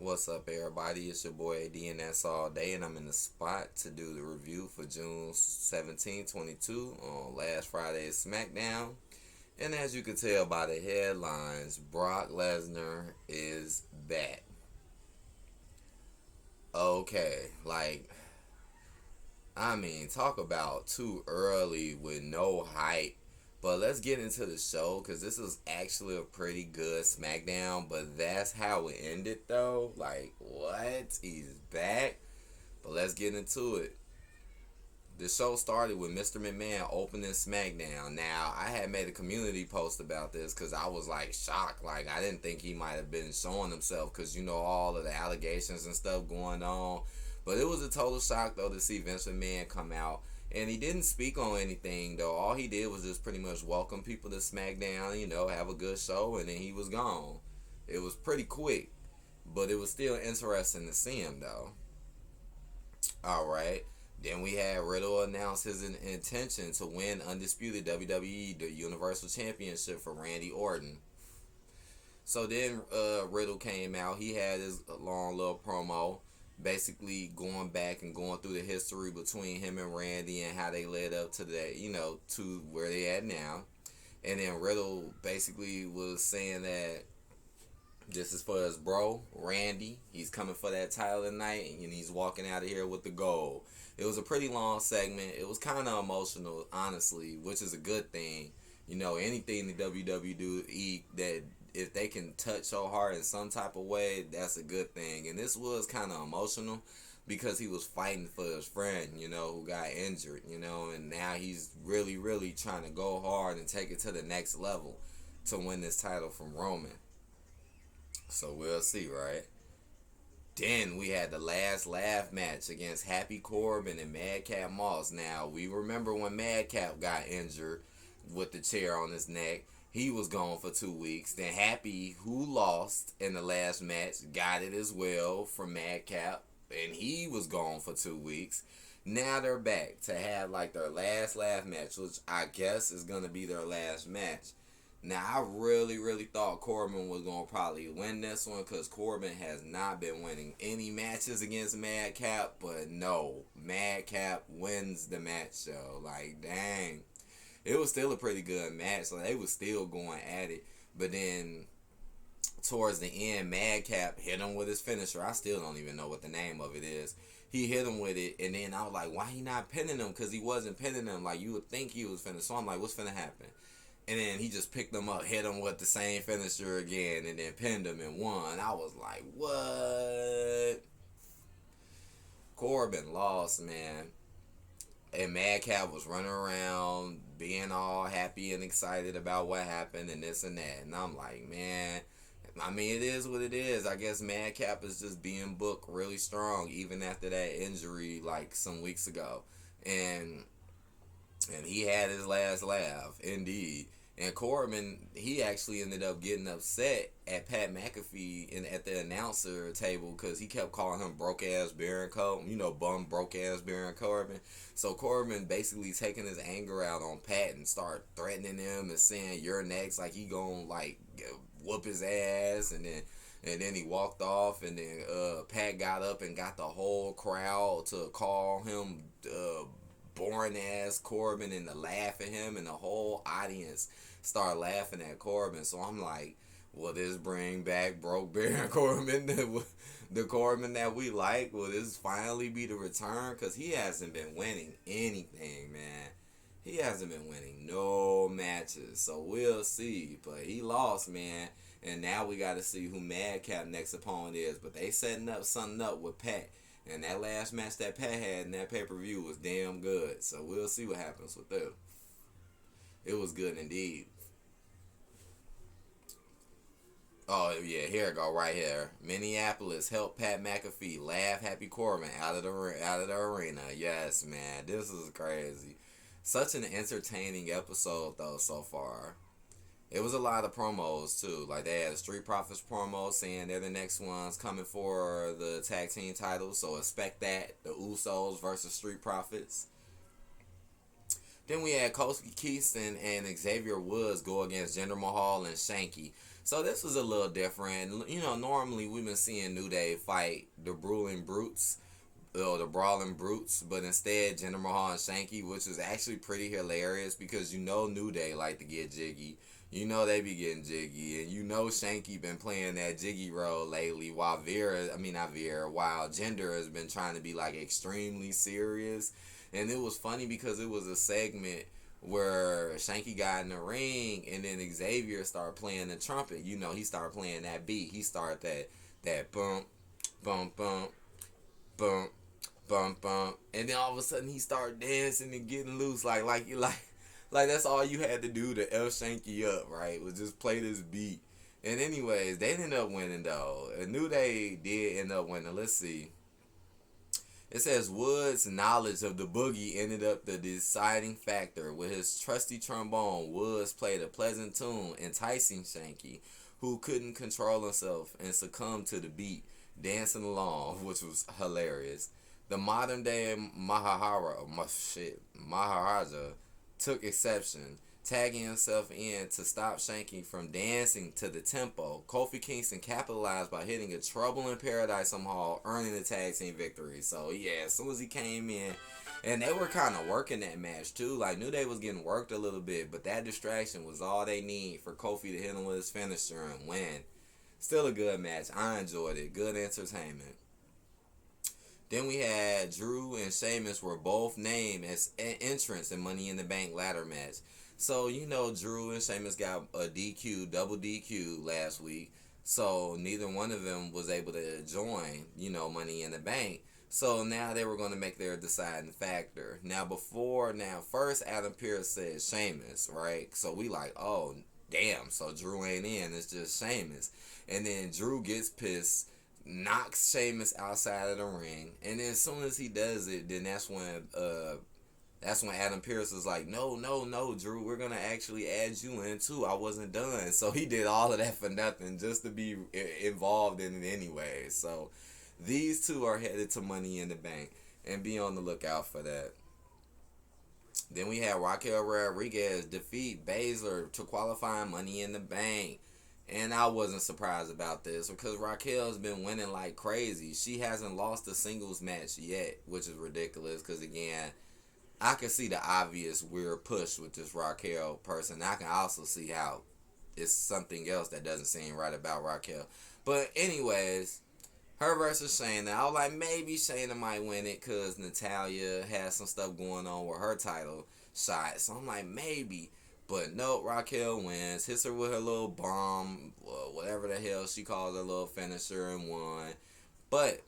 What's up, everybody? It's your boy AD, and that's all day. And I'm in the spot to do the review for June 17, 22 on last Friday's SmackDown. And as you can tell by the headlines, Brock Lesnar is back. Okay, talk about too early with no hype. But let's get into the show because this is actually a pretty good SmackDown. But that's how it ended, though. Like, what? He's back? But let's get into it. The show started with Mr. McMahon opening SmackDown. Now, I had made a community post about this because I was like shocked. Like, I didn't think he might have been showing himself because all of the allegations and stuff going on. But it was a total shock, though, to see Vince McMahon come out. And he didn't speak on anything, though. All he did was just pretty much welcome people to SmackDown, have a good show, and then he was gone. It was pretty quick, but it was still interesting to see him, though. All right. Then we had Riddle announce his intention to win undisputed WWE the Universal Championship for Randy Orton. So then Riddle came out. He had his long little promo, basically going back and going through the history between him and Randy and how they led up to that, to where they at now. And then Riddle basically was saying that this is for his bro, Randy. He's coming for that title tonight, and he's walking out of here with the gold. It was a pretty long segment. It was kind of emotional, honestly, which is a good thing. Anything the WWE do, that if they can touch your heart in some type of way, that's a good thing. And this was kind of emotional because he was fighting for his friend, who got injured, and now he's really, really trying to go hard and take it to the next level to win this title from Roman. So we'll see, right? Then we had the last laugh match against Happy Corbin and Madcap Moss. Now, we remember when Madcap got injured with the chair on his neck. He was gone for 2 weeks. Then Happy, who lost in the last match, got it as well from Madcap. And he was gone for 2 weeks. Now they're back to have their last laugh match, which I guess is going to be their last match. Now, I really, really thought Corbin was going to probably win this one because Corbin has not been winning any matches against Madcap. But no, Madcap wins the match, though. Dang. It was still a pretty good match. They was still going at it. But then, towards the end, Madcap hit him with his finisher. I still don't even know what the name of it is. He hit him with it, and then I was like, why he not pinning him? Because he wasn't pinning him. You would think he was finna. So I'm like, what's finna happen? And then he just picked him up, hit him with the same finisher again, and then pinned him and won. I was like, what? Corbin lost, man. And Madcap was running around being all happy and excited about what happened and this and that. And I'm like, man, it is what it is. I guess Madcap is just being booked really strong even after that injury some weeks ago. And he had his last laugh, indeed. And Corbin, he actually ended up getting upset at Pat McAfee at the announcer table because he kept calling him broke-ass Baron Corbin, bum broke-ass Baron Corbin. So Corbin basically taking his anger out on Pat and start threatening him and saying, you're next, he gonna, whoop his ass. And then he walked off, and then Pat got up and got the whole crowd to call him boring ass Corbin and to laugh at him, and the whole audience started laughing at Corbin. So I'm like, will this bring back broke Baron Corbin, the Corbin that we like? Will this finally be the return? Because he hasn't been winning anything, man. He hasn't been winning no matches. So we'll see. But he lost, man. And now we got to see who Madcap next opponent is. But they setting up something up with Pat. And that last match that Pat had in that pay-per-view was damn good. So we'll see what happens with them. It was good indeed. Oh, yeah, here it go right here. Minneapolis helped Pat McAfee laugh Happy Corbin out of the arena. Yes, man, this is crazy. Such an entertaining episode, though, so far. It was a lot of promos, too. They had a Street Profits promo saying they're the next ones coming for the tag team titles. So expect that. The Usos versus Street Profits. Then we had Kofi Kingston and Xavier Woods go against Jinder Mahal and Shanky. So this was a little different. You know, normally we've been seeing New Day fight the Brawling Brutes, or the Brawling Brutes, but instead Jinder Mahal and Shanky, which is actually pretty hilarious because you know New Day like to get jiggy. You know they be getting jiggy, and you know Shanky been playing that jiggy role lately, while while Jinder has been trying to be like extremely serious. And it was funny because it was a segment where Shanky got in the ring, and then Xavier started playing the trumpet. You know, he started playing that beat. He started that bump, bump, bump, bump, bump, bump, and then all of a sudden he started dancing and getting loose, like that's all you had to do to F Shanky up, right? Was just play this beat. And anyways, they ended up winning though. I knew they did end up winning. Let's see. It says Wood's knowledge of the boogie ended up the deciding factor. With his trusty trombone, Woods played a pleasant tune, enticing Shanky, who couldn't control himself and succumbed to the beat, dancing along, which was hilarious. The modern day Maharaja took exception, tagging himself in to stop Shanky from dancing to the tempo. Kofi Kingston capitalized by hitting a Trouble in Paradise somehow, earning the tag team victory. So yeah, as soon as he came in, and they were kind of working that match too. Like New Day was getting worked a little bit, but that distraction was all they need for Kofi to hit him with his finisher and win. Still a good match. I enjoyed it. Good entertainment. Then we had Drew and Sheamus were both named as entrants in Money in the Bank ladder match. So, you know, Drew and Sheamus got a DQ, double DQ last week. So, neither one of them was able to join, you know, Money in the Bank. So, now they were going to make their deciding factor. First Adam Pearce said Sheamus, right? So, we like, oh, damn. So, Drew ain't in. It's just Sheamus. And then Drew gets pissed, knocks Sheamus outside of the ring, and then as soon as he does it, then that's when Adam Pearce was like, no, Drew, we're gonna actually add you in too. I wasn't done. So he did all of that for nothing, just to be involved in it anyway. So these two are headed to Money in the Bank, and be on the lookout for that. Then we had Raquel Rodriguez defeat Baszler to qualify Money in the Bank. And I wasn't surprised about this because Raquel's been winning like crazy. She hasn't lost a singles match yet, which is ridiculous because, again, I can see the obvious weird push with this Raquel person. I can also see how it's something else that doesn't seem right about Raquel. But anyways, her versus Shayna. I was like, maybe Shayna might win it because Natalya has some stuff going on with her title shot. So I'm like, maybe. But no, Raquel wins, hits her with her little bomb, whatever the hell she calls her little finisher, and won. But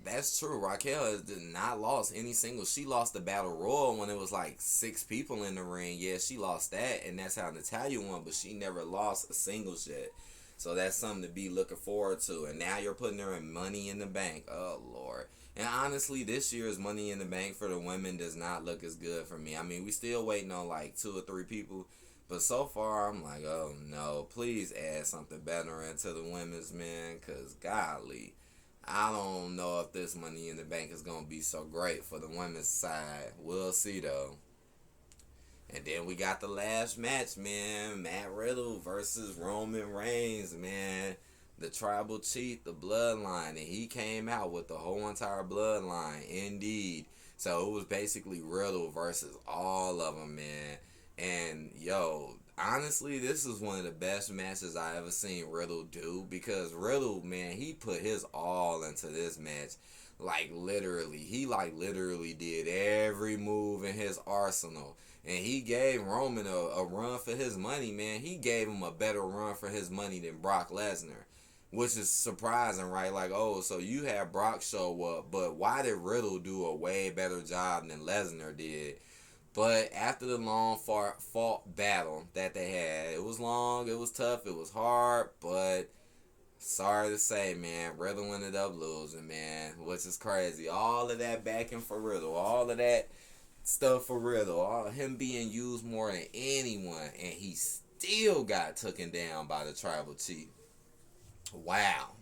that's true. Raquel has not lost any singles. She lost the Battle Royal when it was like 6 people in the ring. Yeah, she lost that, and that's how Natalya won, but she never lost a singles yet. So that's something to be looking forward to. And now you're putting her in Money in the Bank. Oh, Lord. And honestly, this year's Money in the Bank for the women does not look as good for me. I mean, we still waiting on like 2 or 3 people. But so far, I'm like, oh, no. Please add something better into the women's, man. Because, golly, I don't know if this Money in the Bank is going to be so great for the women's side. We'll see, though. And then we got the last match, man. Matt Riddle versus Roman Reigns, man. The tribal chief, the bloodline. And he came out with the whole entire bloodline. Indeed. So it was basically Riddle versus all of them, man. And, yo, honestly, this is one of the best matches I ever seen Riddle do. Because Riddle, man, he put his all into this match. Like, literally. He, like, literally did every move in his arsenal. And he gave Roman a run for his money, man. He gave him a better run for his money than Brock Lesnar. Which is surprising, right? Like, oh, so you had Brock show up, but why did Riddle do a way better job than Lesnar did? But after the long fought battle that they had, it was long, it was tough, it was hard, but sorry to say, man, Riddle ended up losing, man, which is crazy. All of that backing for Riddle, all of that stuff for Riddle, all of him being used more than anyone, and he still got taken down by the tribal chief. Wow.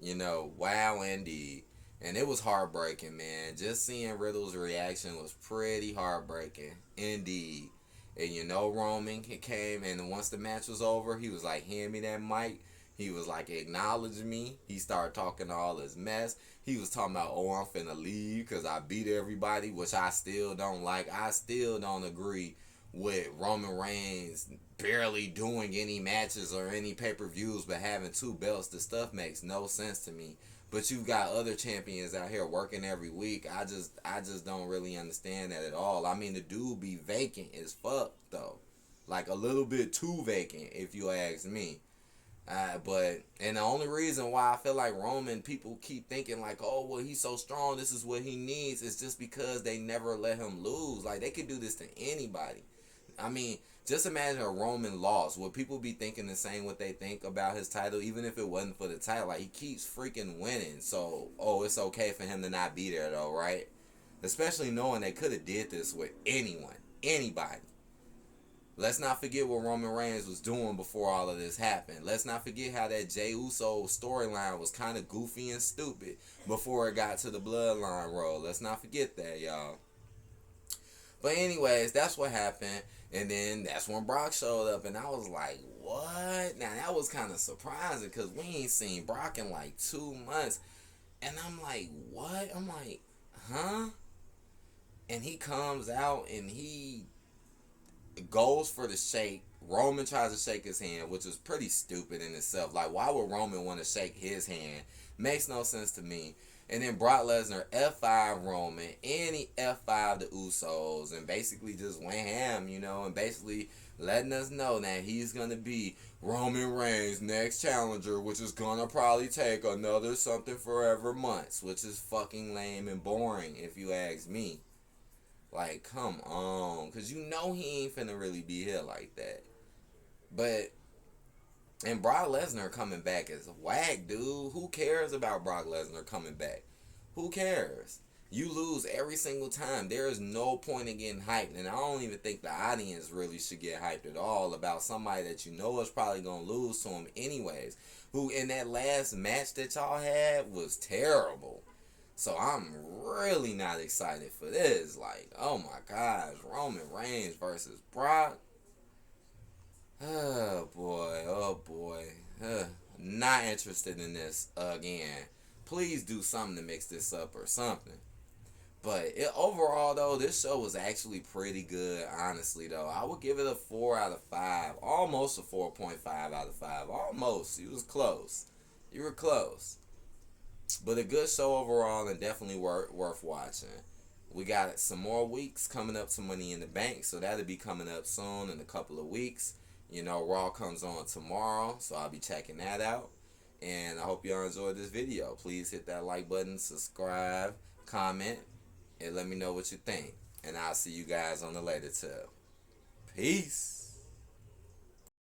You know, wow indeed. And it was heartbreaking, man. Just seeing Riddle's reaction was pretty heartbreaking. Indeed. And you know Roman came, and once the match was over, he was like, hand me that mic. He was like, acknowledge me. He started talking all his mess. He was talking about, oh, I'm finna leave because I beat everybody, which I still don't like. I still don't agree with Roman Reigns barely doing any matches or any pay-per-views but having two belts. The stuff makes no sense to me. But you've got other champions out here working every week. I just don't really understand that at all. I mean, the dude be vacant as fuck though, like a little bit too vacant if you ask me. And the only reason why I feel like Roman people keep thinking like, oh well, he's so strong, this is what he needs, is just because they never let him lose. Like they could do this to anybody. I mean, just imagine a Roman loss. Would people be thinking the same what they think about his title, even if it wasn't for the title? Like, he keeps freaking winning. So, oh, it's okay for him to not be there, though, right? Especially knowing they could have did this with anyone. Anybody. Let's not forget what Roman Reigns was doing before all of this happened. Let's not forget how that Jey Uso storyline was kind of goofy and stupid before it got to the Bloodline role. Let's not forget that, y'all. But anyways, that's what happened. And then that's when Brock showed up. And I was like, what? Now, that was kind of surprising because we ain't seen Brock in like 2 months. And I'm like, what? I'm like, huh? And he comes out and he goes for the shake. Roman tries to shake his hand, which is pretty stupid in itself. Like, why would Roman want to shake his hand? Makes no sense to me. And then Brock Lesnar F5 Roman, and he F5 the Usos, and basically just went ham, you know, and basically letting us know that he's going to be Roman Reigns' next challenger, which is going to probably take another something forever months, which is fucking lame and boring, if you ask me. Like, come on, because you know he ain't finna really be here like that. But, and Brock Lesnar coming back is whack, dude. Who cares about Brock Lesnar coming back? Who cares? You lose every single time. There is no point in getting hyped. And I don't even think the audience really should get hyped at all about somebody that you know is probably going to lose to him anyways. Who in that last match that y'all had was terrible. So I'm really not excited for this. Like, oh my gosh, Roman Reigns versus Brock. Oh boy. Not interested in this again. Please do something to mix this up or something. But overall, though, this show was actually pretty good, honestly, though. I would give it a 4 out of 5. Almost a 4.5 out of 5. Almost. You was close. You were close. But a good show overall and definitely worth watching. We got some more weeks coming up to Money in the Bank, so that'll be coming up soon in a couple of weeks. You know, Raw comes on tomorrow, so I'll be checking that out. And I hope y'all enjoyed this video. Please hit that like button, subscribe, comment, and let me know what you think. And I'll see you guys on the later tip. Peace.